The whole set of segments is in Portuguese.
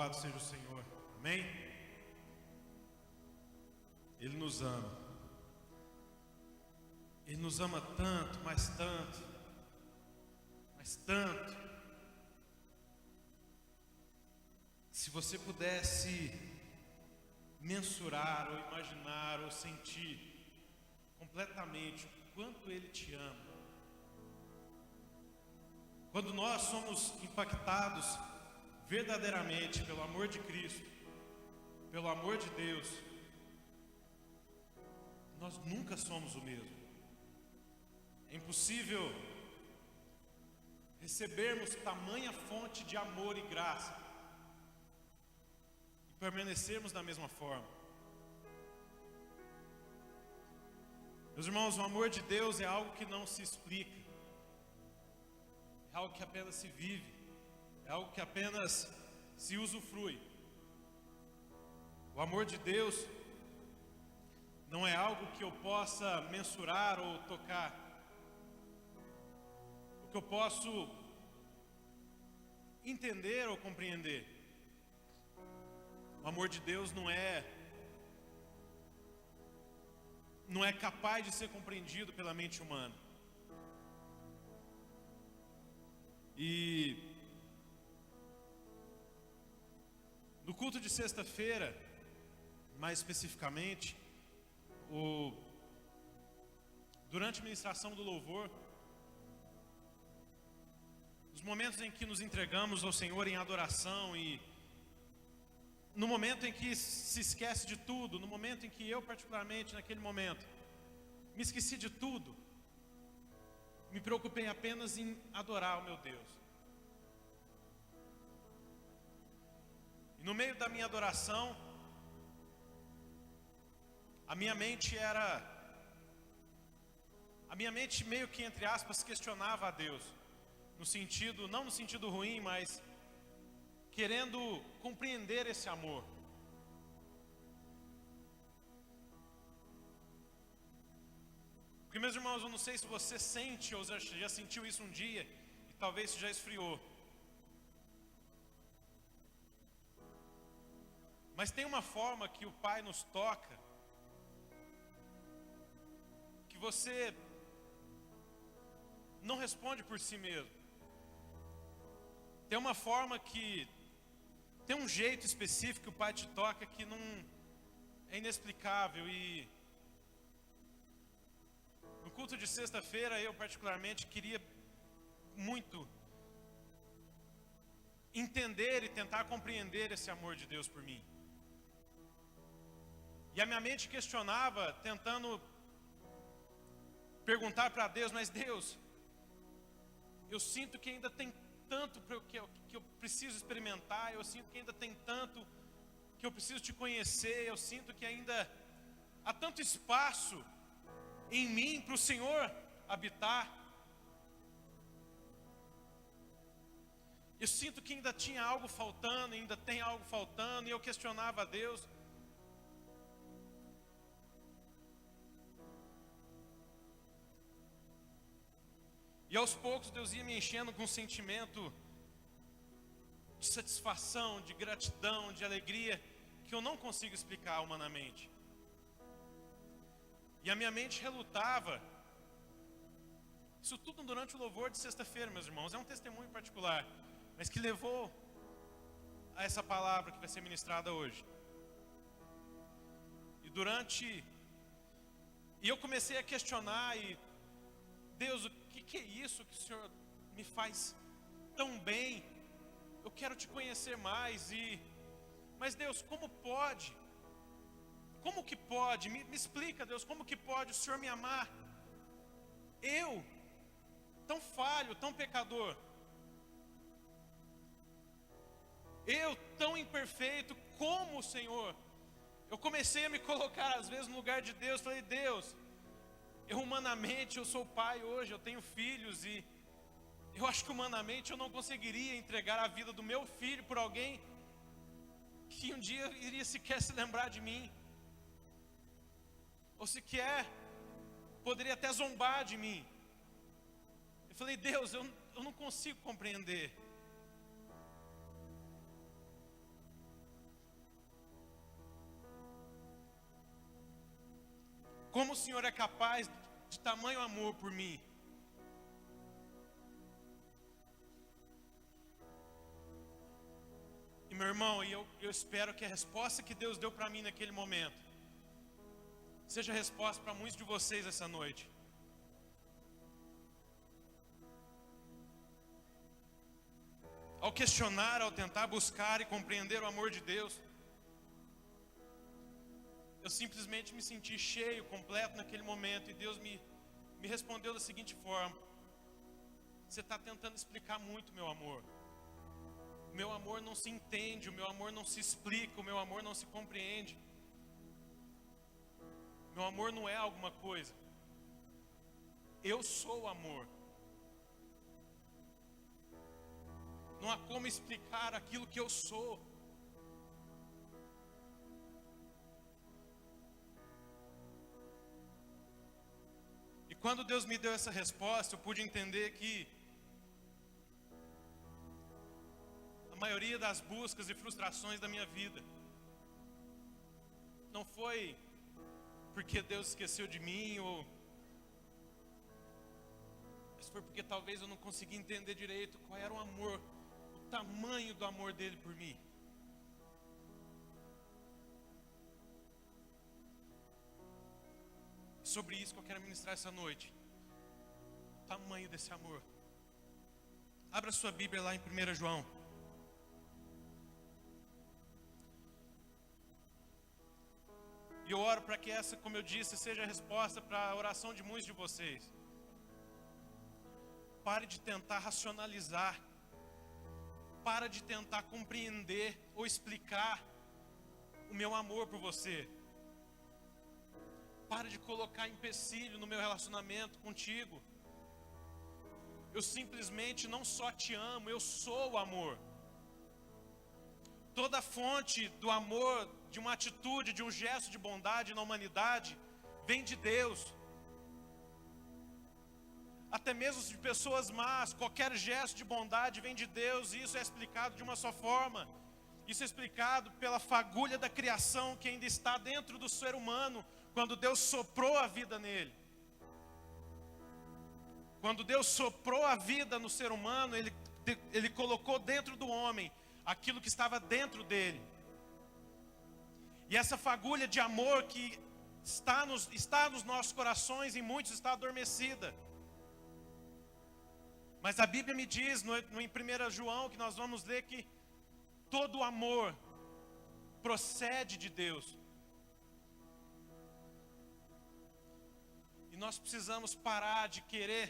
Louvado seja o Senhor, amém? Ele nos ama. Ele nos ama tanto, mas tanto, mas tanto. Se você pudesse mensurar, ou imaginar, ou sentir completamente o quanto Ele te ama. Quando nós somos impactados verdadeiramente pelo amor de Cristo, pelo amor de Deus, nós nunca somos o mesmo. É impossível recebermos tamanha fonte de amor e graça e permanecermos da mesma forma. Meus irmãos, o amor de Deus é algo que não se explica, é algo que apenas se vive, é algo que apenas se usufrui. O amor de Deus não é algo que eu possa mensurar ou tocar. O que eu posso entender ou compreender. O amor de Deus não é capaz de ser compreendido pela mente humana. E no culto de sexta-feira, mais especificamente, durante a ministração do louvor, os momentos em que nos entregamos ao Senhor em adoração e no momento em que se esquece de tudo, no momento em que eu particularmente naquele momento me esqueci de tudo, me preocupei apenas em adorar o meu Deus. E no meio da minha adoração, a minha mente meio que, entre aspas, questionava a Deus, não no sentido ruim, mas querendo compreender esse amor. Porque, meus irmãos, eu não sei se você sente ou já sentiu isso um dia, e talvez isso já esfriou. Mas tem uma forma que o Pai nos toca, que você não responde por si mesmo. Tem uma forma tem um jeito específico que o Pai te toca que não é inexplicável. E no culto de sexta-feira eu particularmente queria muito entender e tentar compreender esse amor de Deus por mim. E a minha mente questionava, tentando perguntar para Deus, mas Deus, eu sinto que ainda tem tanto que eu preciso experimentar, eu sinto que ainda tem tanto que eu preciso te conhecer, eu sinto que ainda há tanto espaço em mim para o Senhor habitar. Eu sinto que ainda tinha algo faltando, ainda tem algo faltando, e eu questionava a Deus. E aos poucos Deus ia me enchendo com um sentimento de satisfação, de gratidão, de alegria, que eu não consigo explicar humanamente. E a minha mente relutava. Isso tudo durante o louvor de sexta-feira, meus irmãos. É um testemunho particular, mas que levou a essa palavra que vai ser ministrada hoje. E eu comecei a questionar, e Deus, o que é isso que o Senhor me faz tão bem? Eu quero te conhecer mais. Mas Deus, como pode? Como que pode? Me explica, Deus, como que pode o Senhor me amar? Eu, tão falho, tão pecador. Eu, tão imperfeito como o Senhor. Eu comecei a me colocar às vezes no lugar de Deus. Falei, Deus, eu sou pai hoje, eu tenho filhos, e eu acho que humanamente eu não conseguiria entregar a vida do meu filho por alguém que um dia iria sequer se lembrar de mim, ou sequer poderia até zombar de mim. Eu falei, Deus, eu não consigo compreender. Como o Senhor é capaz de tamanho amor por mim? E meu irmão, eu espero que a resposta que Deus deu para mim naquele momento seja a resposta para muitos de vocês essa noite. Ao questionar, ao tentar buscar e compreender o amor de Deus, eu simplesmente me senti cheio, completo naquele momento. E Deus me respondeu da seguinte forma: você está tentando explicar muito, meu amor. O meu amor não se entende, o meu amor não se explica, o meu amor não se compreende. Meu amor não é alguma coisa. Eu sou o amor. Não há como explicar aquilo que eu sou. E quando Deus me deu essa resposta, eu pude entender que a maioria das buscas e frustrações da minha vida não foi porque Deus esqueceu de mim, mas foi porque talvez eu não conseguia entender direito qual era o amor, o tamanho do amor dele por mim. Sobre isso que eu quero ministrar essa noite. O tamanho desse amor. Abra sua Bíblia lá em 1 João. E eu oro para que essa, como eu disse, seja a resposta para a oração de muitos de vocês. Pare de tentar racionalizar. Para de tentar compreender ou explicar o meu amor por você. Para de colocar empecilho no meu relacionamento contigo. Eu simplesmente não só te amo, eu sou o amor. Toda fonte do amor, de uma atitude, de um gesto de bondade na humanidade, vem de Deus. Até mesmo de pessoas más, qualquer gesto de bondade vem de Deus, e isso é explicado de uma só forma. Isso é explicado pela fagulha da criação que ainda está dentro do ser humano, quando Deus soprou a vida nele. Quando Deus soprou a vida no ser humano, Ele colocou dentro do homem aquilo que estava dentro dele. E essa fagulha de amor que está nos nossos corações, em muitos está adormecida. Mas a Bíblia me diz, em 1 João, que nós vamos ler que todo amor procede de Deus. E nós precisamos parar de querer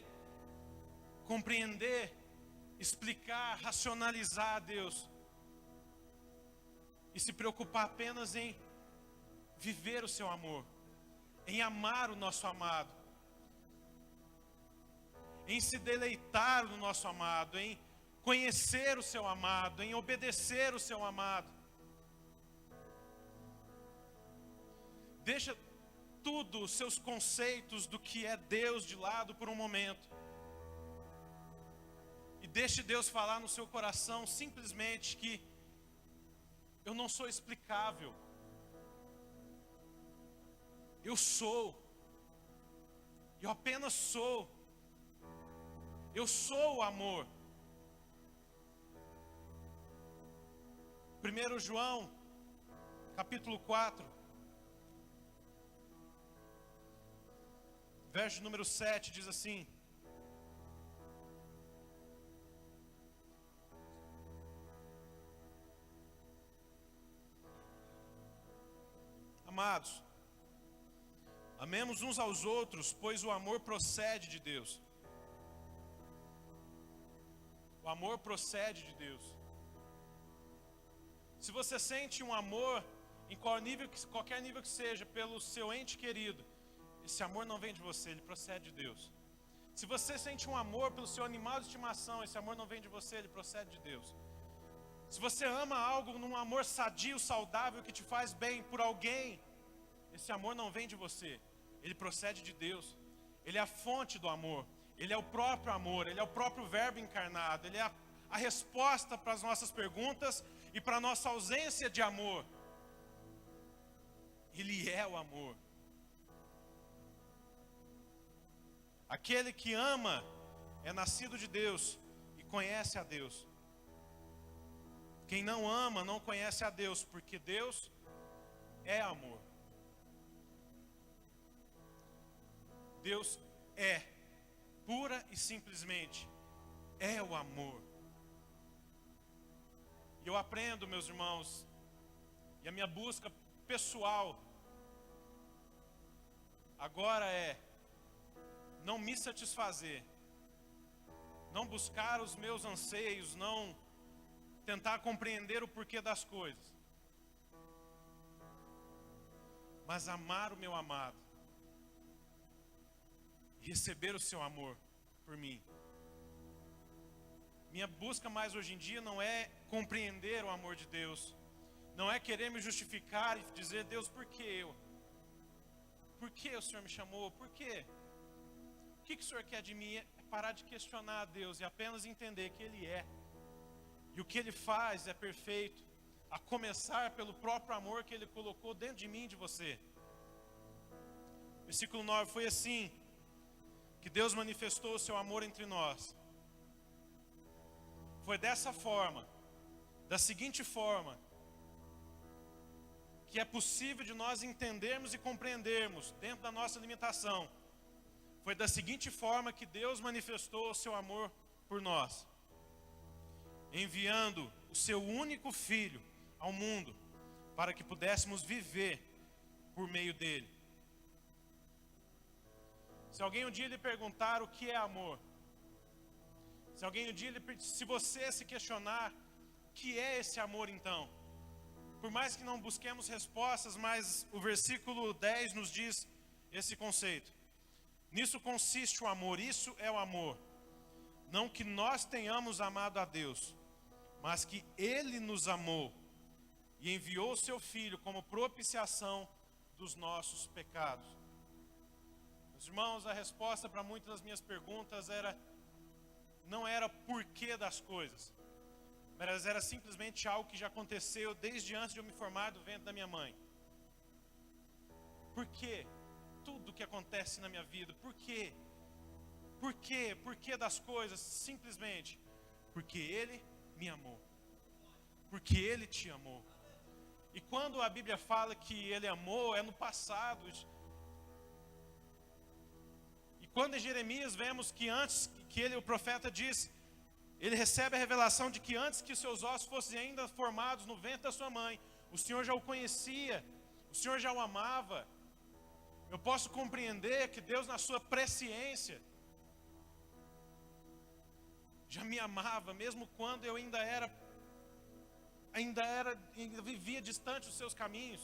compreender, explicar, racionalizar a Deus. E se preocupar apenas em viver o seu amor, em amar o nosso amado, em se deleitar no nosso amado, em conhecer o seu amado, em obedecer o seu amado. Deixa tudo, os seus conceitos do que é Deus de lado por um momento. E deixe Deus falar no seu coração simplesmente que eu não sou explicável. Eu sou. Eu apenas sou. Eu sou o amor. 1 João, capítulo 4, verso número 7, diz assim: Amados, amemos uns aos outros, pois o amor procede de Deus. O amor procede de Deus. Se você sente um amor, em qualquer nível que seja, pelo seu ente querido, esse amor não vem de você, ele procede de Deus. Se você sente um amor pelo seu animal de estimação, esse amor não vem de você, ele procede de Deus. Se você ama algo num amor sadio, saudável, que te faz bem por alguém, esse amor não vem de você, ele procede de Deus. Ele é a fonte do amor. Ele é o próprio amor, Ele é o próprio verbo encarnado. Ele é a resposta para as nossas perguntas e para a nossa ausência de amor. Ele é o amor. Aquele que ama é nascido de Deus e conhece a Deus. Quem não ama não conhece a Deus, porque Deus é amor. Deus é, pura e simplesmente, é o amor. E eu aprendo, meus irmãos, e a minha busca pessoal agora é não me satisfazer, não buscar os meus anseios, não tentar compreender o porquê das coisas, mas amar o meu amado e receber o seu amor por mim. Minha busca mais hoje em dia não é compreender o amor de Deus, não é querer me justificar e dizer: Deus, por que eu? Por que o Senhor me chamou? Por quê? O que o Senhor quer de mim? É parar de questionar a Deus e apenas entender que Ele é. E o que Ele faz é perfeito, a começar pelo próprio amor que Ele colocou dentro de mim e de você. Versículo 9, foi assim que Deus manifestou o seu amor entre nós. Foi dessa forma, da seguinte forma, que é possível de nós entendermos e compreendermos dentro da nossa limitação. Foi da seguinte forma que Deus manifestou o seu amor por nós, enviando o seu único Filho ao mundo, para que pudéssemos viver por meio dele. Se alguém um dia lhe perguntar o que é amor, se alguém um dia se você se questionar o que é esse amor então, por mais que não busquemos respostas, mas o versículo 10 nos diz esse conceito. Nisso consiste o amor, isso é o amor. Não que nós tenhamos amado a Deus, mas que Ele nos amou e enviou o seu Filho como propiciação dos nossos pecados. Meus irmãos, a resposta para muitas das minhas perguntas não era porquê das coisas, mas era simplesmente algo que já aconteceu desde antes de eu me formar do ventre da minha mãe. Por quê? Tudo que acontece na minha vida, por quê? Por quê? Por quê das coisas? Simplesmente porque Ele me amou, porque Ele te amou. E quando a Bíblia fala que Ele amou, é no passado. E quando em Jeremias vemos que antes que o profeta diz, ele recebe a revelação de que antes que seus ossos fossem ainda formados no ventre da sua mãe, o Senhor já o conhecia, o Senhor já o amava. Eu posso compreender que Deus, na sua presciência, já me amava, mesmo quando eu ainda vivia distante dos seus caminhos.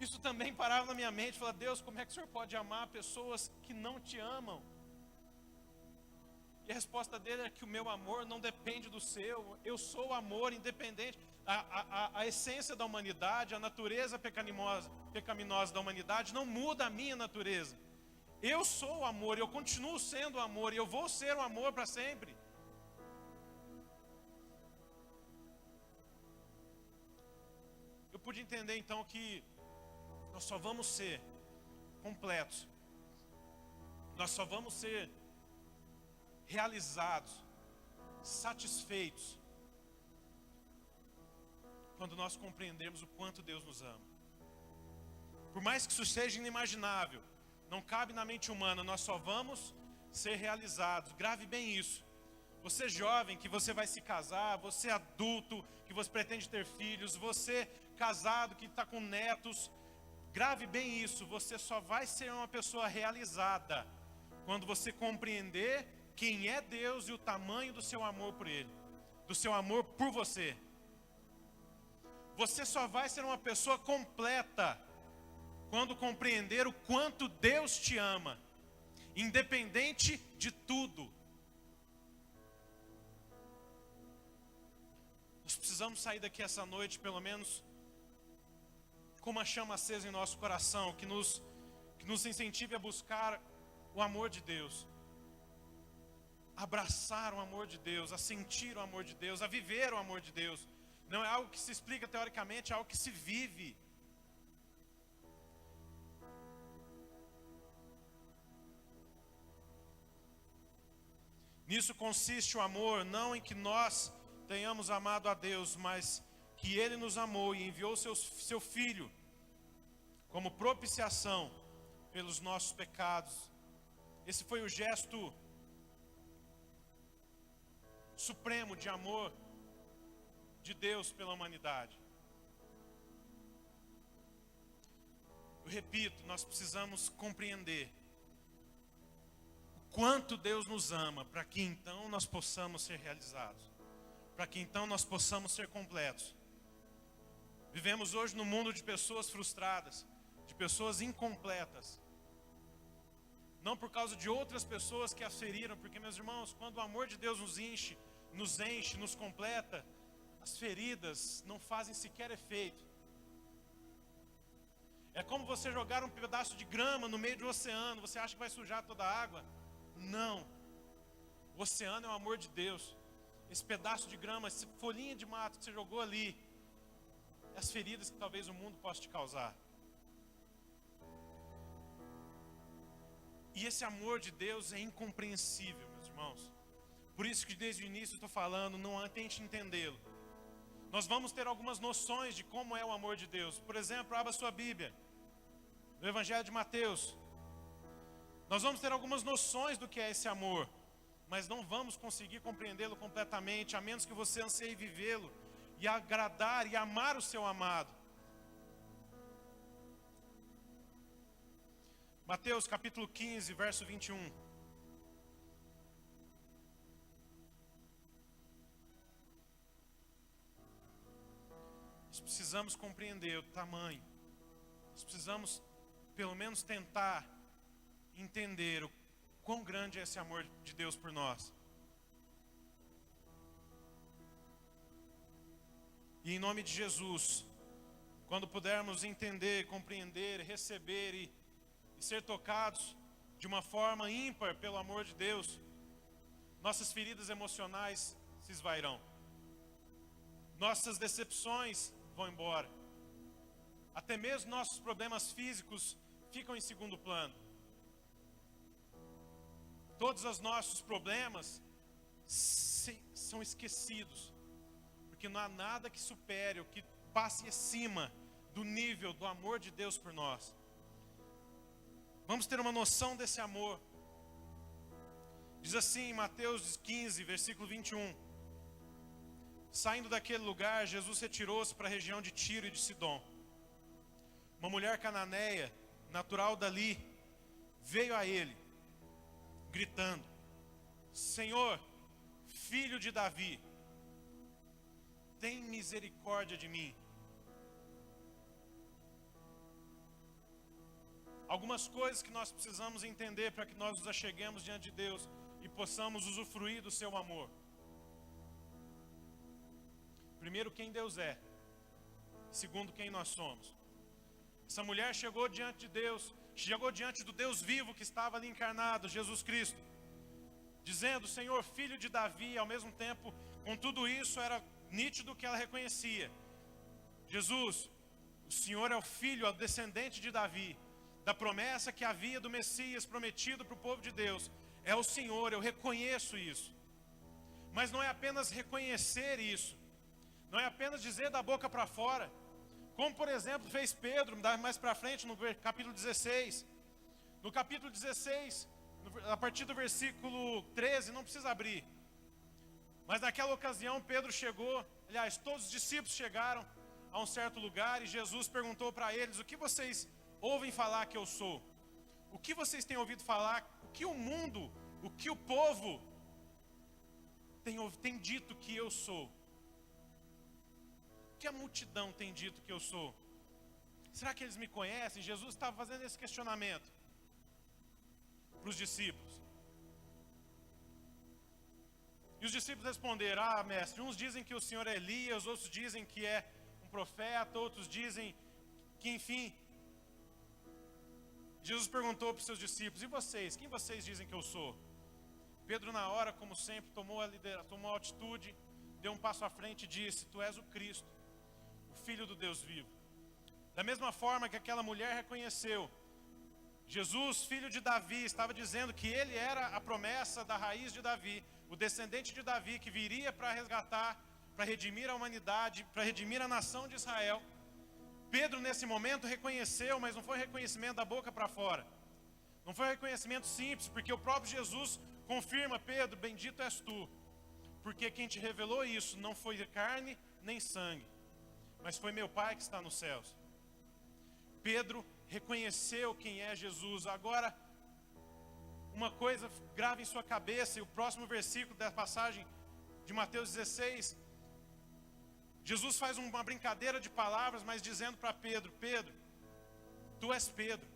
Isso também parava na minha mente, falava: Deus, como é que o Senhor pode amar pessoas que não te amam? E a resposta dele é que o meu amor não depende do seu. Eu sou o amor independente. A essência da humanidade, a natureza pecaminosa da humanidade não muda a minha natureza. Eu sou o amor, eu continuo sendo o amor e eu vou ser o amor para sempre. Eu pude entender então que nós só vamos ser completos, nós só vamos ser realizados, satisfeitos, quando nós compreendermos o quanto Deus nos ama. Por mais que isso seja inimaginável, não cabe na mente humana, nós só vamos ser realizados. Grave bem isso. Você jovem que você vai se casar, você adulto que você pretende ter filhos, você casado que está com netos, grave bem isso. Você só vai ser uma pessoa realizada quando você compreender quem é Deus e o tamanho do seu amor por Ele, do seu amor por você. Você só vai ser uma pessoa completa quando compreender o quanto Deus te ama, independente de tudo. Nós precisamos sair daqui essa noite, pelo menos, com uma chama acesa em nosso coração, que nos incentive a buscar o amor de Deus, abraçar o amor de Deus, a sentir o amor de Deus, a viver o amor de Deus. Não é algo que se explica teoricamente, é algo que se vive. Nisso consiste o amor, não em que nós tenhamos amado a Deus, mas que Ele nos amou e enviou seu Filho como propiciação pelos nossos pecados. Esse foi o gesto supremo de amor de Deus pela humanidade. Eu repito, nós precisamos compreender o quanto Deus nos ama, para que então nós possamos ser realizados, para que então nós possamos ser completos. Vivemos hoje num mundo de pessoas frustradas, de pessoas incompletas, não por causa de outras pessoas que as feriram, porque, meus irmãos, quando o amor de Deus nos enche, nos completa, as feridas não fazem sequer efeito. É como você jogar um pedaço de grama no meio do oceano. Você acha que vai sujar toda a água? Não. O oceano é o amor de Deus. Esse pedaço de grama, essa folhinha de mato que você jogou ali, é as feridas que talvez o mundo possa te causar. E esse amor de Deus é incompreensível, meus irmãos. Por isso que desde o início eu estou falando, não tente entendê-lo. Nós vamos ter algumas noções de como é o amor de Deus. Por exemplo, abra sua Bíblia, no Evangelho de Mateus. Nós vamos ter algumas noções do que é esse amor, mas não vamos conseguir compreendê-lo completamente, a menos que você anseie vivê-lo e agradar e amar o seu amado. Mateus capítulo 15, verso 21. Nós precisamos compreender o tamanho. Nós precisamos, pelo menos, tentar entender o quão grande é esse amor de Deus por nós. E em nome de Jesus, quando pudermos entender, compreender, receber e ser tocados de uma forma ímpar pelo amor de Deus, nossas feridas emocionais se esvairão. Nossas decepções vão embora. Até mesmo nossos problemas físicos ficam em segundo plano. Todos os nossos problemas são esquecidos, porque não há nada que supere, ou que passe acima do nível do amor de Deus por nós. Vamos ter uma noção desse amor. Diz assim em Mateus 15, versículo 21. Saindo daquele lugar, Jesus retirou-se para a região de Tiro e de Sidom. Uma mulher cananeia, natural dali, veio a ele, gritando: Senhor, filho de Davi, tem misericórdia de mim. Algumas coisas que nós precisamos entender para que nós nos acheguemos diante de Deus e possamos usufruir do seu amor. Primeiro, quem Deus é. Segundo, quem nós somos. Essa mulher chegou diante de Deus, chegou diante do Deus vivo que estava ali encarnado, Jesus Cristo, dizendo: Senhor, filho de Davi. E ao mesmo tempo, com tudo isso, era nítido que ela reconhecia: Jesus, o Senhor é o filho, é o descendente de Davi, da promessa que havia do Messias prometido para o povo de Deus. É o Senhor, eu reconheço isso. Mas não é apenas reconhecer isso, não é apenas dizer da boca para fora, como por exemplo fez Pedro, mais para frente no capítulo 16. No capítulo 16, a partir do versículo 13, não precisa abrir, mas naquela ocasião Pedro chegou, aliás, todos os discípulos chegaram a um certo lugar e Jesus perguntou para eles: o que vocês ouvem falar que eu sou? O que vocês têm ouvido falar? O que o mundo, o que o povo tem dito que eu sou? O que a multidão tem dito que eu sou? Será que eles me conhecem? Jesus estava fazendo esse questionamento para os discípulos. E os discípulos responderam: ah, mestre, uns dizem que o Senhor é Elias, outros dizem que é um profeta, outros dizem que, enfim. Jesus perguntou para os seus discípulos: e vocês? Quem vocês dizem que eu sou? Pedro, na hora, como sempre, tomou a atitude, deu um passo à frente e disse: tu és o Cristo, o Filho do Deus vivo. Da mesma forma que aquela mulher reconheceu Jesus, filho de Davi, estava dizendo que ele era a promessa da raiz de Davi. o descendente de Davi que viria para resgatar, para redimir a humanidade, para redimir a nação de Israel. Pedro nesse momento reconheceu, mas não foi reconhecimento da boca para fora. Não foi reconhecimento simples, porque o próprio Jesus confirma: Pedro, bendito és tu, porque quem te revelou isso não foi carne nem sangue, mas foi meu Pai que está nos céus. Pedro reconheceu quem é Jesus. Agora, uma coisa grave em sua cabeça, e o próximo versículo da passagem de Mateus 16, Jesus faz uma brincadeira de palavras, mas dizendo para Pedro: Pedro, tu és Pedro.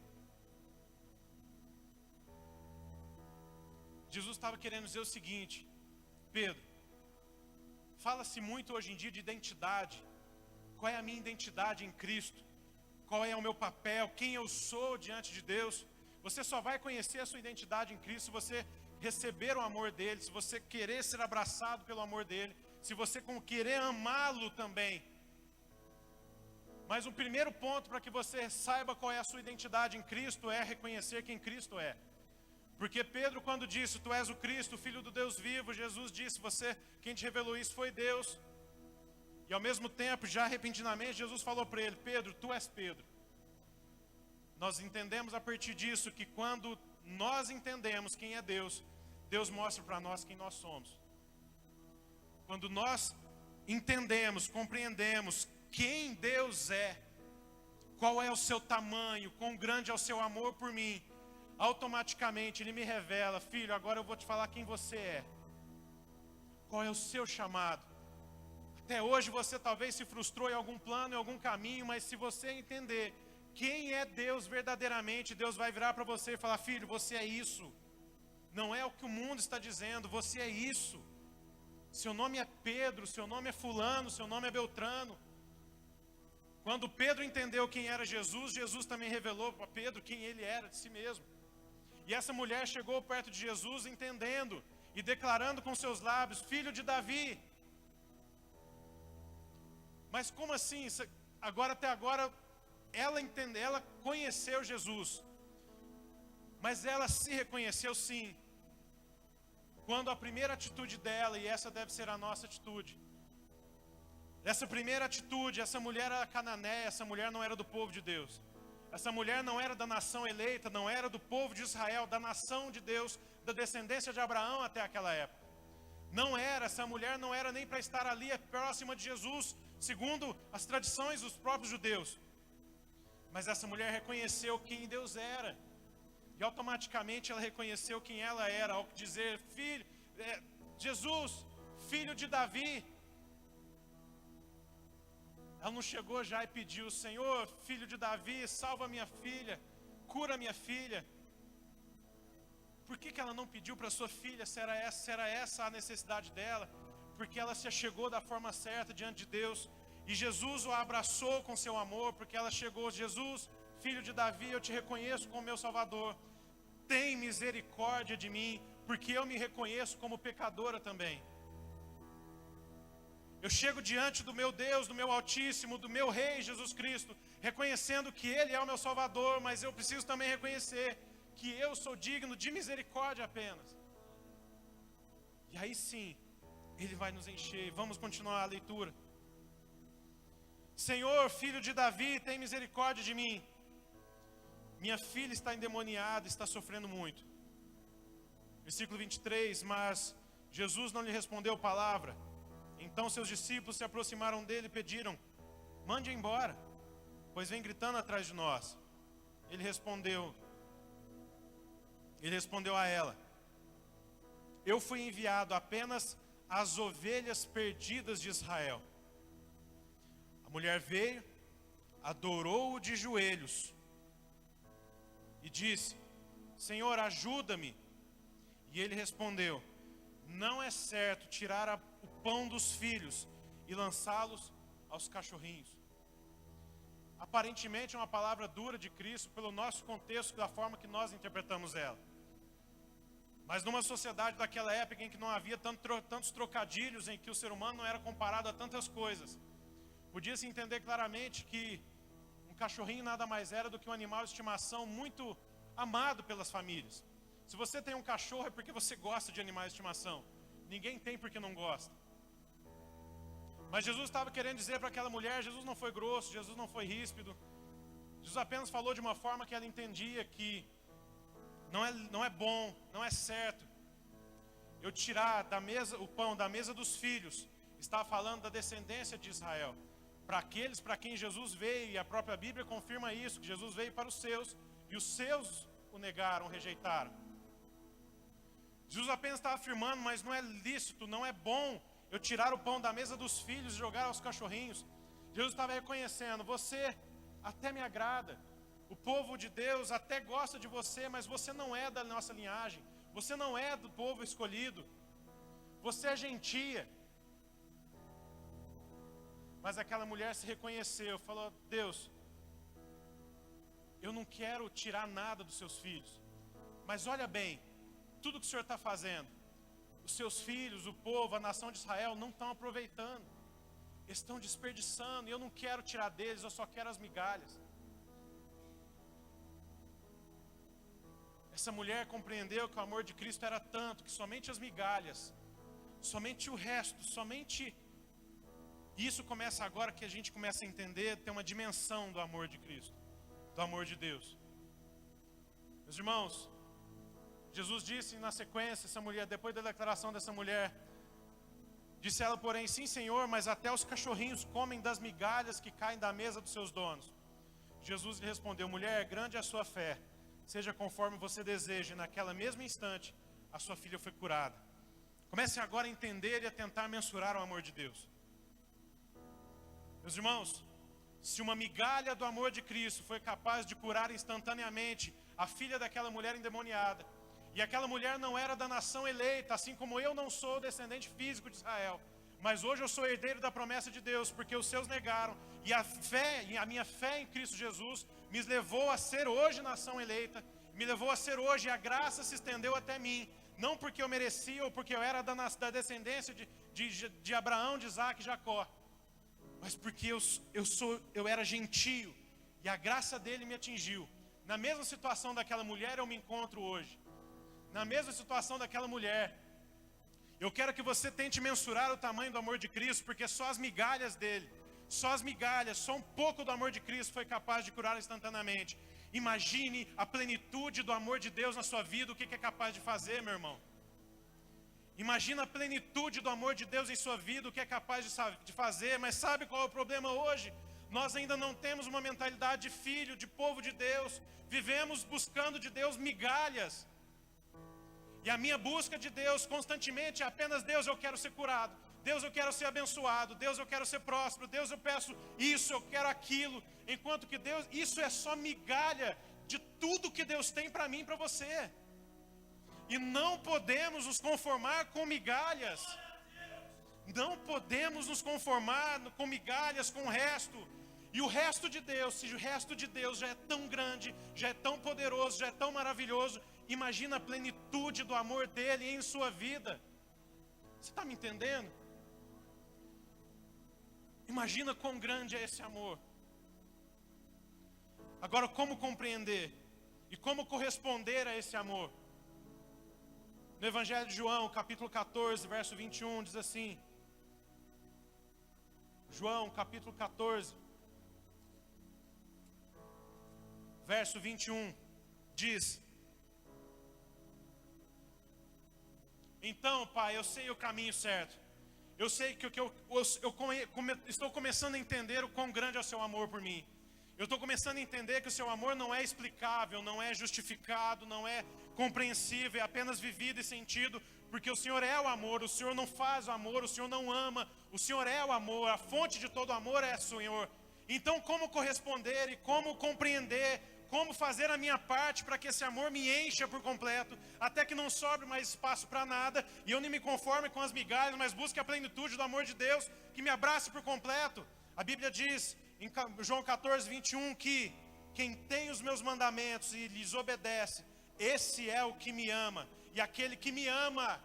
Jesus estava querendo dizer o seguinte: Pedro, fala-se muito hoje em dia de identidade. Qual é a minha identidade em Cristo? Qual é o meu papel? Quem eu sou diante de Deus? Você só vai conhecer a sua identidade em Cristo se você receber o amor dele, se você querer ser abraçado pelo amor dele, se você querer amá-lo também. Mas o primeiro ponto para que você saiba qual é a sua identidade em Cristo é reconhecer quem Cristo é. Porque Pedro, quando disse: tu és o Cristo, o Filho do Deus vivo, Jesus disse: quem te revelou isso foi Deus. E ao mesmo tempo, já repentinamente, Jesus falou para ele: Pedro, tu és Pedro. Nós entendemos a partir disso que quando nós entendemos quem é Deus, Deus mostra para nós quem nós somos. Quando nós entendemos, compreendemos quem Deus é, qual é o seu tamanho, quão grande é o seu amor por mim, automaticamente Ele me revela: filho, agora eu vou te falar quem você é. Qual é o seu chamado? Até hoje você talvez se frustrou em algum plano, em algum caminho, mas se você entender quem é Deus verdadeiramente, Deus vai virar para você e falar: filho, você é isso. Não é o que o mundo está dizendo, você é isso. Seu nome é Pedro, seu nome é fulano, seu nome é Beltrano. Quando Pedro entendeu quem era Jesus, Jesus também revelou para Pedro quem ele era de si mesmo. E essa mulher chegou perto de Jesus entendendo e declarando com seus lábios: filho de Davi. Mas como assim? Até agora ela conheceu Jesus, mas ela se reconheceu sim, quando a primeira atitude dela, e essa deve ser a nossa atitude, essa primeira atitude, essa mulher era cananeia, essa mulher não era do povo de Deus, essa mulher não era da nação eleita, não era do povo de Israel, da nação de Deus, da descendência de Abraão até aquela época. Não era, essa mulher não era nem para estar ali próxima de Jesus, segundo as tradições dos próprios judeus. Mas essa mulher reconheceu quem Deus era. E automaticamente ela reconheceu quem ela era, ao dizer: filho, Jesus, filho de Davi. Ela não chegou já e pediu: Senhor, filho de Davi, salva minha filha, cura minha filha. Por que ela não pediu para sua filha se era essa a necessidade dela? Porque ela se achegou da forma certa diante de Deus. E Jesus o abraçou com seu amor, porque ela chegou: Jesus, filho de Davi, eu te reconheço como meu Salvador. Tem misericórdia de mim, porque eu me reconheço como pecadora também. Eu chego diante do meu Deus, do meu Altíssimo, do meu Rei Jesus Cristo, reconhecendo que Ele é o meu Salvador, mas eu preciso também reconhecer que eu sou digno de misericórdia apenas. E aí sim, Ele vai nos encher. Vamos continuar a leitura. Senhor, filho de Davi, tem misericórdia de mim. Minha filha está endemoniada, está sofrendo muito. Versículo 23, mas Jesus não lhe respondeu palavra. Então seus discípulos se aproximaram dele e pediram: mande embora, pois vem gritando atrás de nós. Ele respondeu a ela: eu fui enviado apenas às ovelhas perdidas de Israel. A mulher veio, adorou-o de joelhos e disse: Senhor, ajuda-me. E ele respondeu: não é certo tirar o pão dos filhos e lançá-los aos cachorrinhos. Aparentemente é uma palavra dura de Cristo pelo nosso contexto, da forma que nós interpretamos ela. Mas numa sociedade daquela época em que não havia tantos trocadilhos, em que o ser humano não era comparado a tantas coisas, podia-se entender claramente que um cachorrinho nada mais era do que um animal de estimação muito amado pelas famílias. Se você tem um cachorro é porque você gosta de animais de estimação. ninguém tem porque não gosta. Mas Jesus estava querendo dizer para aquela mulher, Jesus não foi grosso, Jesus não foi ríspido. Jesus apenas falou de uma forma que ela entendia que não é bom, não é certo eu tirar da mesa o pão da mesa dos filhos. Estava falando da descendência de Israel, para aqueles para quem Jesus veio, e a própria Bíblia confirma isso, que Jesus veio para os seus, e os seus o negaram, o rejeitaram. Jesus apenas estava afirmando, mas não é lícito, não é bom eu tirar o pão da mesa dos filhos e jogar aos cachorrinhos. Jesus estava reconhecendo, você até me agrada, o povo de Deus até gosta de você, mas você não é da nossa linhagem, você não é do povo escolhido, você é gentia. Mas aquela mulher se reconheceu, falou, Deus, eu não quero tirar nada dos seus filhos, mas olha bem, tudo que o Senhor está fazendo, os seus filhos, o povo, a nação de Israel não estão aproveitando, eles estão desperdiçando, e eu não quero tirar deles, eu só quero as migalhas. Essa mulher compreendeu que o amor de Cristo era tanto, que somente as migalhas, somente o resto, somente... Isso começa agora que a gente começa a entender, ter uma dimensão do amor de Cristo, do amor de Deus. Meus irmãos, Jesus disse na sequência, essa mulher, depois da declaração dessa mulher, disse ela, porém, sim, Senhor, mas até os cachorrinhos comem das migalhas que caem da mesa dos seus donos. Jesus lhe respondeu, mulher, grande é a sua fé, seja conforme você deseja. E naquela mesma instante, a sua filha foi curada. Comece agora a entender e a tentar mensurar o amor de Deus. Meus irmãos, se uma migalha do amor de Cristo foi capaz de curar instantaneamente a filha daquela mulher endemoniada, e aquela mulher não era da nação eleita, assim como eu não sou descendente físico de Israel, mas hoje eu sou herdeiro da promessa de Deus, porque os seus negaram, e a minha fé em Cristo Jesus me levou a ser hoje nação eleita, me levou a ser hoje, e a graça se estendeu até mim, não porque eu merecia ou porque eu era da descendência de Abraão, de Isaac e Jacó, mas porque eu era gentio, e a graça dele me atingiu. Na mesma situação daquela mulher eu me encontro hoje, na mesma situação daquela mulher. Eu quero que você tente mensurar o tamanho do amor de Cristo, porque só as migalhas dele, só as migalhas, só um pouco do amor de Cristo foi capaz de curar instantaneamente. Imagine a plenitude do amor de Deus na sua vida, o que é capaz de fazer, meu irmão. Imagina a plenitude do amor de Deus em sua vida, o que é capaz de fazer. Mas sabe qual é o problema hoje? Nós ainda não temos uma mentalidade de filho, de povo de Deus. Vivemos buscando de Deus migalhas. E a minha busca de Deus constantemente é apenas, Deus, eu quero ser curado, Deus, eu quero ser abençoado, Deus, eu quero ser próspero, Deus, eu peço isso, eu quero aquilo. Enquanto que Deus, isso é só migalha de tudo que Deus tem para mim e para você. E não podemos nos conformar com migalhas. Não podemos nos conformar com migalhas, com o resto. E o resto de Deus, se o resto de Deus já é tão grande, já é tão poderoso, já é tão maravilhoso, imagina a plenitude do amor dele em sua vida. Você está me entendendo? Imagina quão grande é esse amor. Agora, como compreender e como corresponder a esse amor? No Evangelho de João, capítulo 14, verso 21, diz assim. João, capítulo 14, verso 21, diz: então, Pai, eu sei o caminho certo. Eu sei que estou começando a entender o quão grande é o seu amor por mim. Eu estou começando a entender que o seu amor não é explicável, não é justificado, não é compreensível, é apenas vivido e sentido, porque o Senhor é o amor, o Senhor não faz o amor, o Senhor não ama, o Senhor é o amor, a fonte de todo amor é o Senhor. Então, como corresponder e como compreender, como fazer a minha parte para que esse amor me encha por completo, até que não sobre mais espaço para nada, e eu nem me conforme com as migalhas, mas busque a plenitude do amor de Deus, que me abrace por completo. A Bíblia diz, em João 14, 21, que quem tem os meus mandamentos e lhes obedece, esse é o que me ama, e aquele que me ama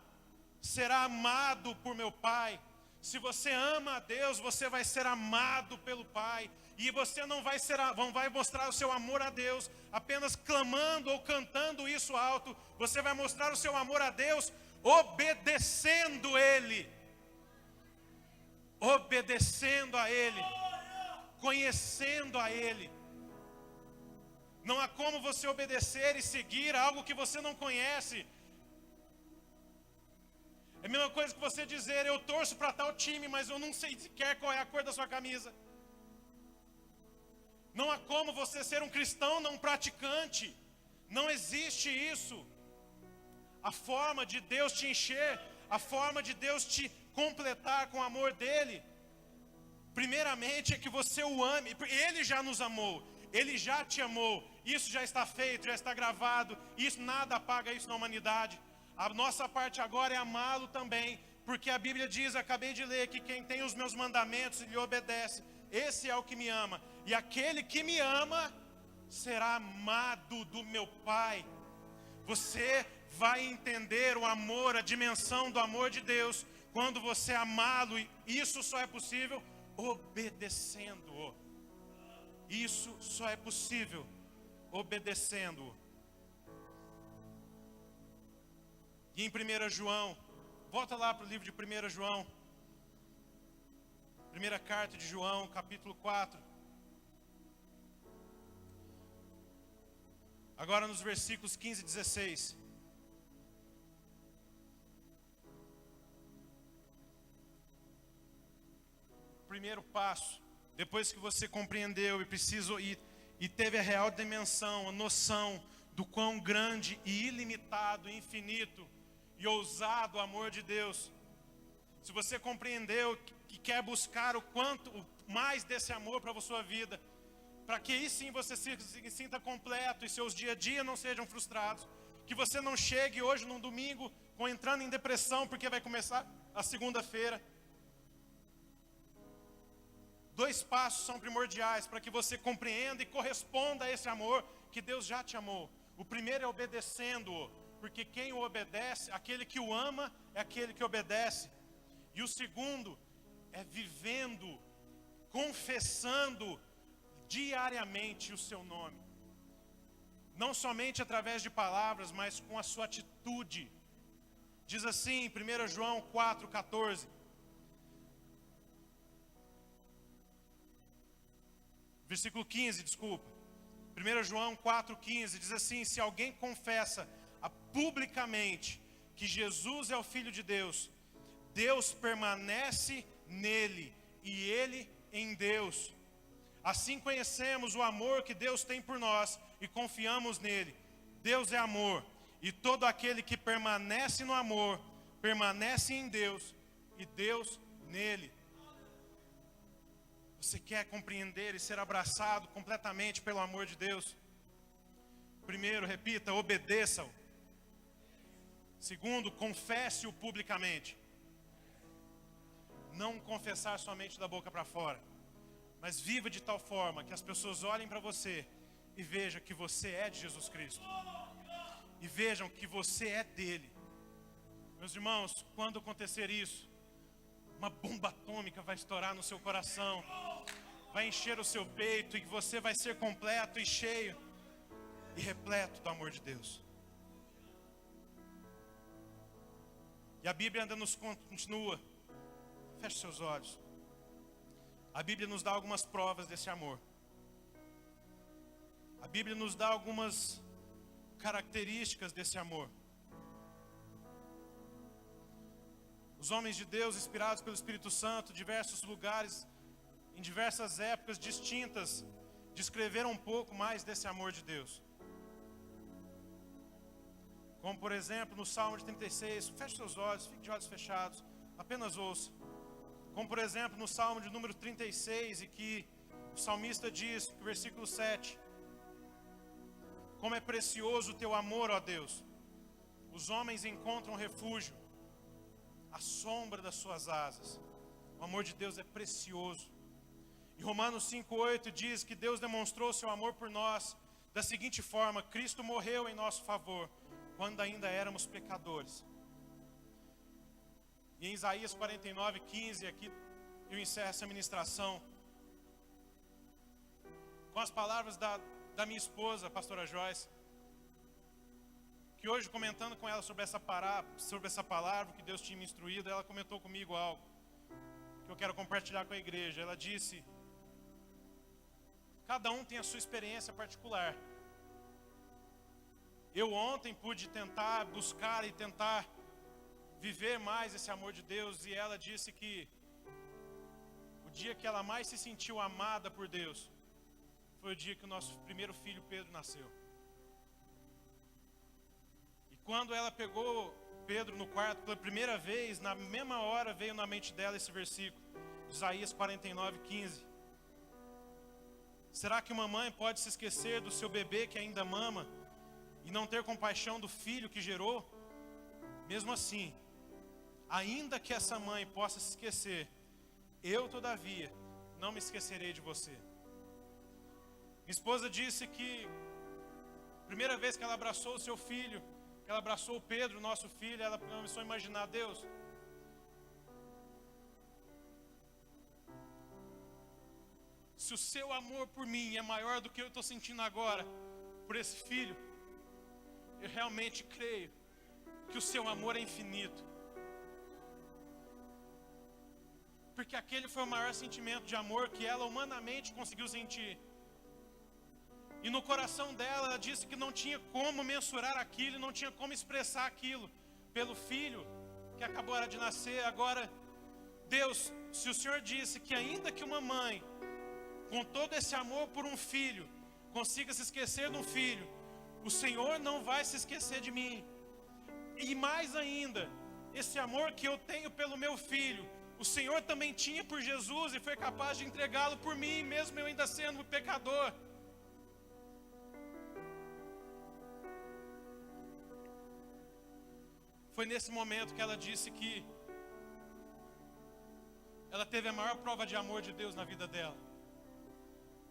será amado por meu Pai. Se você ama a Deus, você vai ser amado pelo Pai, e você não vai mostrar o seu amor a Deus apenas clamando ou cantando isso alto. Você vai mostrar o seu amor a Deus obedecendo Ele, obedecendo a Ele, conhecendo a Ele. Não há como você obedecer e seguir algo que você não conhece. É a mesma coisa que você dizer: eu torço para tal time, mas eu não sei sequer qual é a cor da sua camisa. Não há como você ser um cristão não praticante. Não existe isso. A forma de Deus te encher, a forma de Deus te completar com o amor dEle, primeiramente é que você o ame. Ele já nos amou, Ele já te amou. Isso já está feito, já está gravado. Isso, nada apaga isso na humanidade. A nossa parte agora é amá-lo também, porque a Bíblia diz, acabei de ler, que quem tem os meus mandamentos e lhe obedece, esse é o que me ama. E aquele que me ama será amado do meu Pai. Você vai entender o amor, a dimensão do amor de Deus, quando você amá-lo. E isso só é possível obedecendo-o. Isso só é possível obedecendo-o. E em 1 João, volta lá para o livro de 1 João, primeira carta de João, capítulo 4. Agora nos versículos 15 e 16. Primeiro passo, depois que você compreendeu e teve a real dimensão, a noção do quão grande e ilimitado, infinito e ousado o amor de Deus. Se você compreendeu que quer buscar o mais desse amor para a sua vida, para que aí sim você se sinta completo e seus dia a dia não sejam frustrados, que você não chegue hoje num domingo entrando em depressão porque vai começar a segunda-feira. 2 passos são primordiais para que você compreenda e corresponda a esse amor que Deus já te amou. O primeiro é obedecendo-o, porque quem o obedece, aquele que o ama, é aquele que obedece. E o segundo é vivendo, confessando diariamente o seu nome. Não somente através de palavras, mas com a sua atitude. Diz assim em 1 João 4,14. Versículo 15, desculpa. 1 João 4,15 diz assim: se alguém confessa publicamente que Jesus é o Filho de Deus, Deus permanece nele e ele em Deus. Assim conhecemos o amor que Deus tem por nós e confiamos nele. Deus é amor, e todo aquele que permanece no amor, permanece em Deus e Deus nele. Você quer compreender e ser abraçado completamente pelo amor de Deus? Primeiro, repita, obedeça-o. Segundo, confesse-o publicamente. Não confessar somente da boca para fora, mas viva de tal forma que as pessoas olhem para você e vejam que você é de Jesus Cristo. E vejam que você é dele. Meus irmãos, quando acontecer isso, uma bomba atômica vai estourar no seu coração, vai encher o seu peito e você vai ser completo e cheio e repleto do amor de Deus. E a Bíblia ainda nos continua. Feche seus olhos. A Bíblia nos dá algumas provas desse amor. A Bíblia nos dá algumas características desse amor. Os homens de Deus, inspirados pelo Espírito Santo, diversos lugares, em diversas épocas distintas, descreveram um pouco mais desse amor de Deus. Como por exemplo no Salmo de 36, feche seus olhos, fique de olhos fechados, apenas ouça. Como por exemplo no Salmo de número 36, e que o salmista diz, no versículo 7, como é precioso o teu amor, ó Deus, os homens encontram refúgio à sombra das suas asas. O amor de Deus é precioso. E Romanos 5,8 diz que Deus demonstrou seu amor por nós da seguinte forma: Cristo morreu em nosso favor, quando ainda éramos pecadores. E em Isaías 49,15, aqui eu encerro essa ministração com as palavras da minha esposa, a pastora Joyce, que que hoje, comentando com ela sobre essa palavra que Deus tinha me instruído, ela comentou comigo algo que eu quero compartilhar com a igreja. Ela disse: cada um tem a sua experiência particular. Eu ontem pude tentar buscar e tentar viver mais esse amor de Deus, e ela disse que o dia que ela mais se sentiu amada por Deus foi o dia que o nosso primeiro filho Pedro nasceu. E quando ela pegou Pedro no quarto pela primeira vez, na mesma hora veio na mente dela esse versículo, Isaías 49:15. Será que uma mãe pode se esquecer do seu bebê que ainda mama e não ter compaixão do filho que gerou? Mesmo assim, ainda que essa mãe possa se esquecer, eu, todavia, não me esquecerei de você. Minha esposa disse que a primeira vez que ela abraçou o seu filho, que ela abraçou o Pedro, nosso filho, ela começou a imaginar: Deus, se o seu amor por mim é maior do que eu estou sentindo agora por esse filho, eu realmente creio que o seu amor é infinito. Porque aquele foi o maior sentimento de amor que ela humanamente conseguiu sentir. E no coração dela, ela disse que não tinha como mensurar aquilo, não tinha como expressar aquilo pelo filho que acabou de nascer. Agora, Deus, se o Senhor disse que ainda que uma mãe, com todo esse amor por um filho, consiga se esquecer de um filho, o Senhor não vai se esquecer de mim. E mais ainda, esse amor que eu tenho pelo meu filho, o Senhor também tinha por Jesus e foi capaz de entregá-lo por mim, mesmo eu ainda sendo pecador. Foi nesse momento que ela disse que ela teve a maior prova de amor de Deus na vida dela.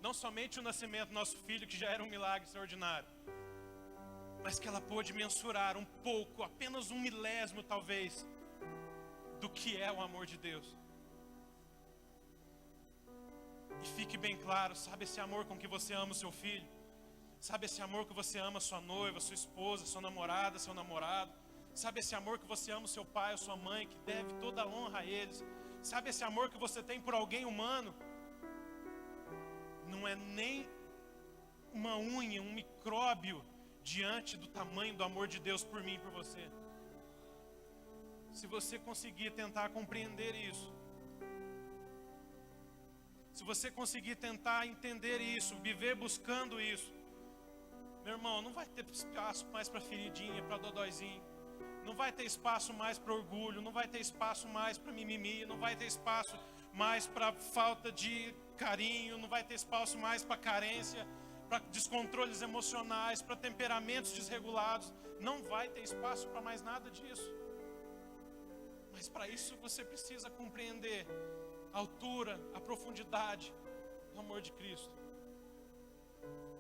Não somente o nascimento do nosso filho, que já era um milagre extraordinário, mas que ela pôde mensurar um pouco, apenas um milésimo talvez, do que é o amor de Deus. E fique bem claro, sabe esse amor com que você ama o seu filho? Sabe esse amor que você ama sua noiva, sua esposa, sua namorada, seu namorado? Sabe esse amor que você ama o seu pai ou sua mãe, que deve toda a honra a eles? Sabe esse amor que você tem por alguém humano? Não é nem uma unha, um micróbio diante do tamanho do amor de Deus por mim e por você. Se você conseguir tentar compreender isso, se você conseguir tentar entender isso, viver buscando isso, meu irmão, não vai ter espaço mais para feridinha, para dodóizinho. Não vai ter espaço mais para orgulho, não vai ter espaço mais para mimimi, não vai ter espaço mais para falta de carinho, não vai ter espaço mais para carência, para descontroles emocionais, para temperamentos desregulados. Não vai ter espaço para mais nada disso. Mas para isso você precisa compreender a altura, a profundidade do amor de Cristo.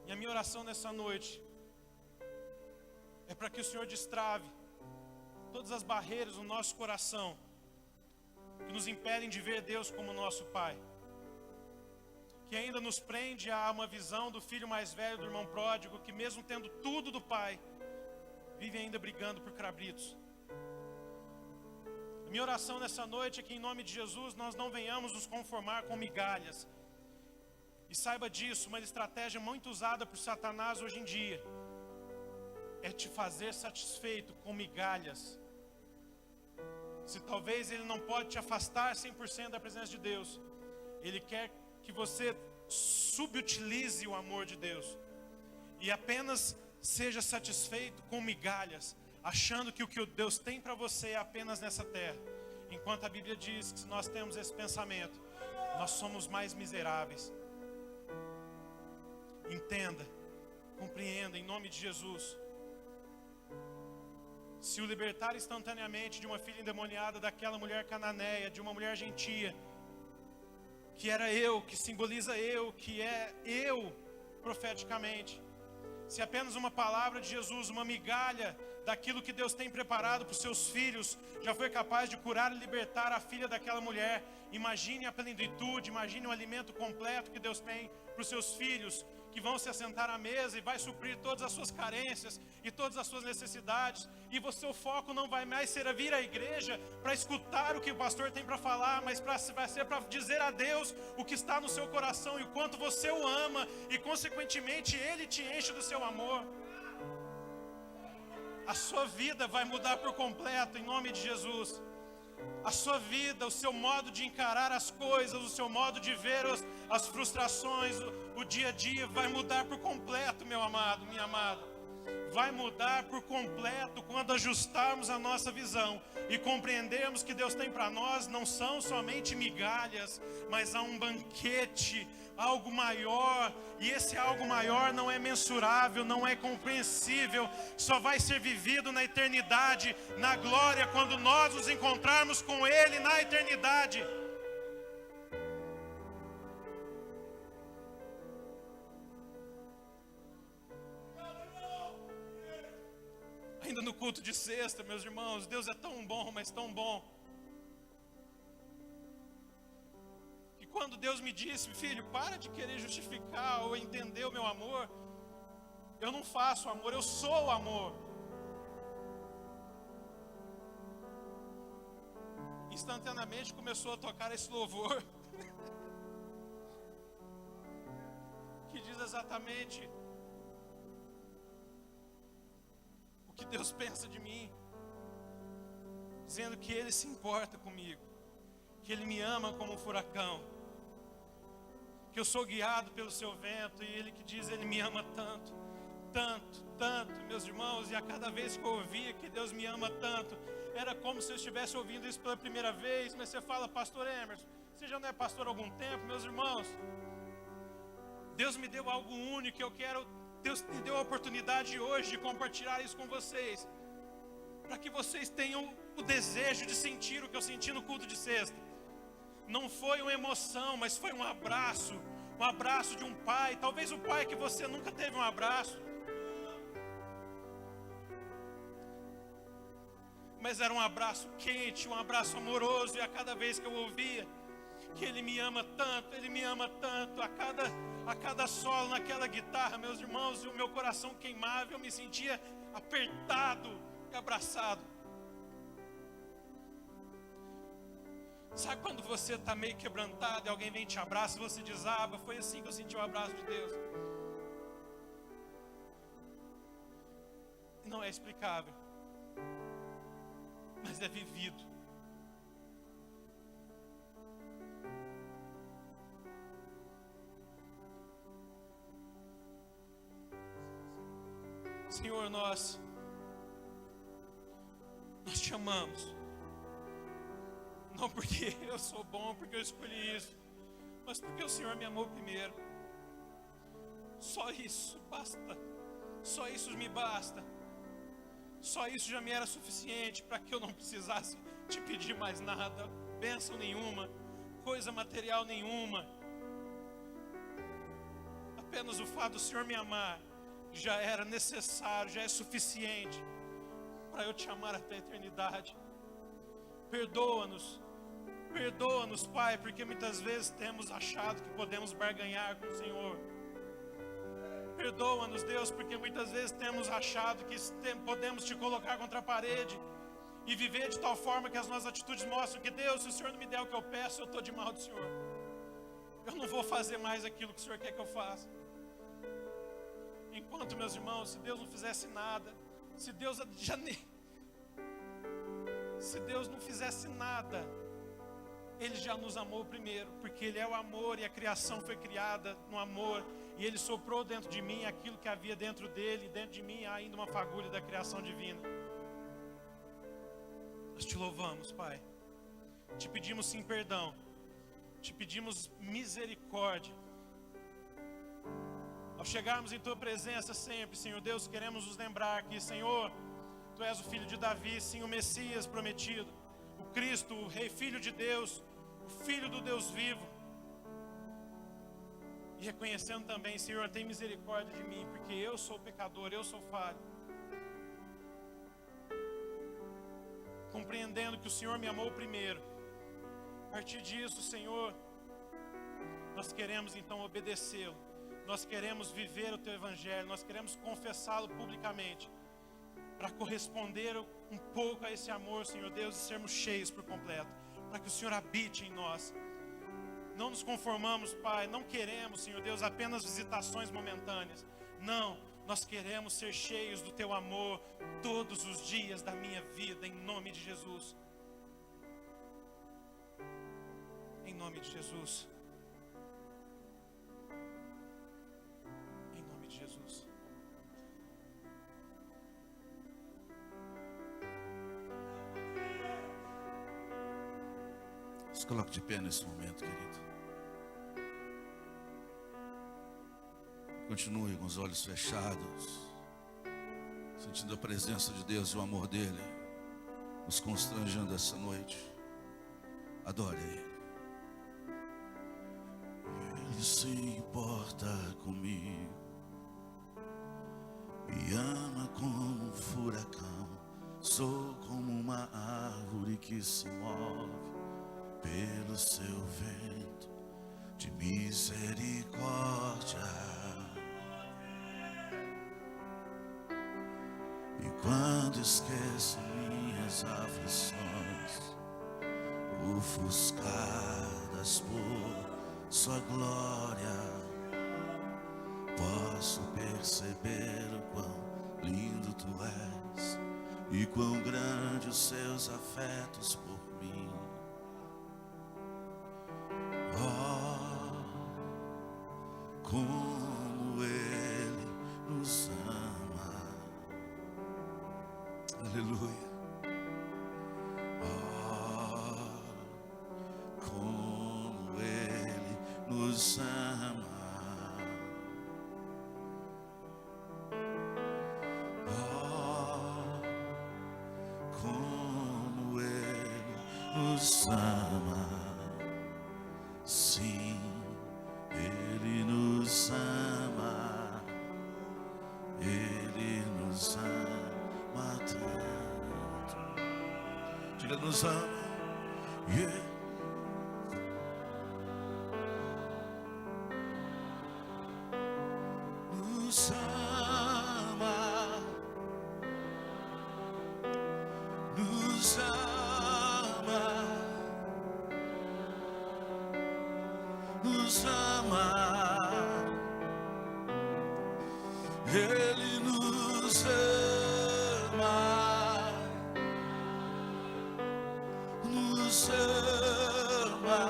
E a minha oração nessa noite é para que o Senhor destrave todas as barreiras no nosso coração que nos impedem de ver Deus como nosso Pai, que ainda nos prende a uma visão do filho mais velho, do irmão pródigo, que mesmo tendo tudo do Pai, vive ainda brigando por cabritos. A minha oração nessa noite é que, em nome de Jesus, nós não venhamos nos conformar com migalhas. E saiba disso, uma estratégia muito usada por Satanás hoje em dia é te fazer satisfeito com migalhas. Se talvez ele não pode te afastar 100% da presença de Deus, ele quer que você subutilize o amor de Deus e apenas seja satisfeito com migalhas, achando que o que Deus tem para você é apenas nessa terra. Enquanto a Bíblia diz que se nós temos esse pensamento, nós somos mais miseráveis. Entenda, compreenda, em nome de Jesus. Se o libertar instantaneamente de uma filha endemoniada, daquela mulher cananeia, de uma mulher gentia, que era eu, que simboliza eu, que é eu profeticamente, se apenas uma palavra de Jesus, uma migalha daquilo que Deus tem preparado para os seus filhos, já foi capaz de curar e libertar a filha daquela mulher, imagine a plenitude, imagine o alimento completo que Deus tem para os seus filhos, que vão se assentar à mesa e vai suprir todas as suas carências e todas as suas necessidades. E o seu foco não vai mais ser a vir à igreja para escutar o que o pastor tem para falar, mas vai ser para dizer a Deus o que está no seu coração e o quanto você o ama, e consequentemente Ele te enche do seu amor. A sua vida vai mudar por completo, em nome de Jesus. A sua vida, o seu modo de encarar as coisas, o seu modo de ver as frustrações, o dia a dia vai mudar por completo, meu amado, minha amada. Vai mudar por completo quando ajustarmos a nossa visão e compreendermos que Deus tem para nós não são somente migalhas, mas há um banquete, algo maior, e esse algo maior não é mensurável, não é compreensível, só vai ser vivido na eternidade, na glória, quando nós nos encontrarmos com Ele na eternidade. Ainda no culto de sexta, meus irmãos, Deus é tão bom, mas tão bom, que quando Deus me disse: filho, para de querer justificar ou entender o meu amor, eu não faço amor, eu sou o amor. Instantaneamente começou a tocar esse louvor, que diz exatamente que Deus pensa de mim, dizendo que Ele se importa comigo, que Ele me ama como um furacão, que eu sou guiado pelo seu vento, e Ele que diz: Ele me ama tanto, tanto, tanto, meus irmãos. E a cada vez que eu ouvia que Deus me ama tanto, era como se eu estivesse ouvindo isso pela primeira vez. Mas você fala: pastor Emerson, você já não é pastor há algum tempo? Meus irmãos, Deus me deu algo único, Deus me deu a oportunidade hoje de compartilhar isso com vocês, para que vocês tenham o desejo de sentir o que eu senti no culto de sexta. Não foi uma emoção, mas foi um abraço de um pai, talvez o pai que você nunca teve um abraço, mas era um abraço quente, um abraço amoroso. E a cada vez que eu ouvia que Ele me ama tanto, Ele me ama tanto, a cada solo naquela guitarra, meus irmãos, e o meu coração queimava, eu me sentia apertado e abraçado. Sabe quando você está meio quebrantado e alguém vem e te abraça e você desaba? Foi assim que eu senti o abraço de Deus. Não é explicável, mas é vivido. Senhor, nós te amamos, não porque eu sou bom, porque eu escolhi isso, mas porque o Senhor me amou primeiro. Só isso basta, só isso me basta, só isso já me era suficiente para que eu não precisasse te pedir mais nada, bênção nenhuma, coisa material nenhuma. Apenas o fato do Senhor me amar já era necessário, já é suficiente para eu te amar até a eternidade. Perdoa-nos, Pai, porque muitas vezes temos achado que podemos barganhar com o Senhor. Perdoa-nos, Deus, porque muitas vezes temos achado que podemos te colocar contra a parede e viver de tal forma que as nossas atitudes mostram que: Deus, se o Senhor não me der o que eu peço, eu estou de mal do Senhor. Eu não vou fazer mais aquilo que o Senhor quer que eu faça. Enquanto, meus irmãos, se Deus não fizesse nada, se Deus não fizesse nada, Ele já nos amou primeiro, porque Ele é o amor e a criação foi criada no amor, e Ele soprou dentro de mim aquilo que havia dentro dele, e dentro de mim há ainda uma fagulha da criação divina. Nós te louvamos, Pai, te pedimos sim perdão, te pedimos misericórdia. Ao chegarmos em Tua presença sempre, Senhor Deus, queremos nos lembrar que, Senhor, Tu és o Filho de Davi, sim, o Messias prometido, o Cristo, o Rei, Filho de Deus, o Filho do Deus vivo. E reconhecendo também: Senhor, tem misericórdia de mim, porque eu sou pecador, eu sou falho. Compreendendo que o Senhor me amou primeiro, a partir disso, Senhor, nós queremos então obedecê-lo. nós queremos viver o Teu Evangelho, nós queremos confessá-lo publicamente, para corresponder um pouco a esse amor, Senhor Deus, e sermos cheios por completo, para que o Senhor habite em nós. Não nos conformamos, Pai, não queremos, Senhor Deus, apenas visitações momentâneas. Não, nós queremos ser cheios do Teu amor todos os dias da minha vida, em nome de Jesus. Em nome de Jesus. Em nome de Jesus. Se coloque de pé nesse momento, querido. Continue com os olhos fechados, sentindo a presença de Deus e o amor dele, nos constrangendo essa noite. Adore Ele. Ele se importa comigo, me ama como um furacão. Sou como uma árvore que se move pelo seu vento de misericórdia. E quando esqueço minhas aflições, ofuscadas por Sua glória, posso perceber o quão lindo Tu és e quão grande os Seus afetos por mim. Oh, como Ele nos ama. Aleluia. Oh, como Ele nos ama. Oh, como Ele nos ama. Sim, Ele nos ama. Ele nos ama tanto. Diga, nos ama. Yeah. Nos ama. Nos ama. Nos ama. Ele nos ama. Nos ama.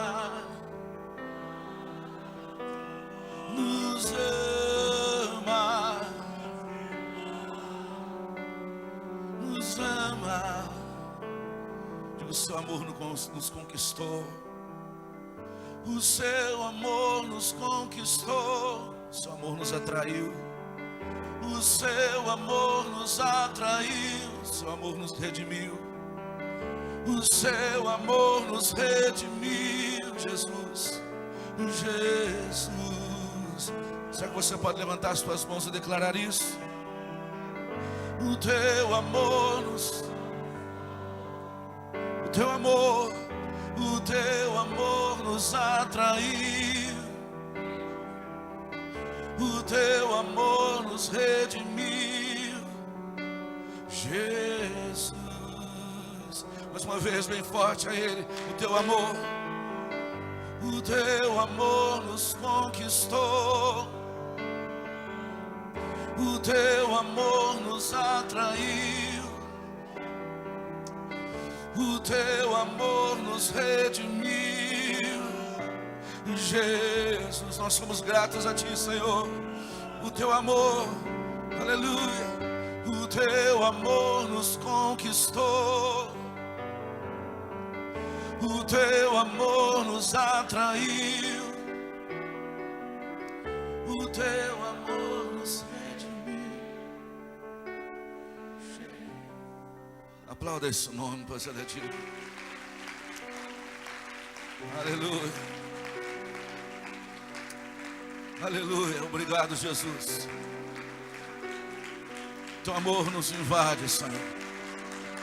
Nos ama. Nos ama. Diga, o Seu amor nos conquistou. O Seu amor nos conquistou. O Seu amor nos atraiu. O Seu amor nos atraiu. O Seu amor nos redimiu. O Seu amor nos redimiu. Jesus, Jesus. Será que você pode levantar as suas mãos e declarar isso? O Teu amor nos... O Teu amor nos atraiu. O Teu amor nos redimiu. Jesus. Mais uma vez bem forte a Ele. O Teu amor nos conquistou. O Teu amor nos atraiu. O Teu amor nos redimiu. Jesus, nós somos gratos a Ti, Senhor. O Teu amor, aleluia. O Teu amor nos conquistou. O Teu amor nos atraiu. O Teu amor nos redimiu. Aplauda esse nome, pois Ele é digno. Aleluia. Aleluia. Obrigado, Jesus. Teu amor nos invade, Senhor.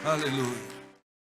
Aleluia.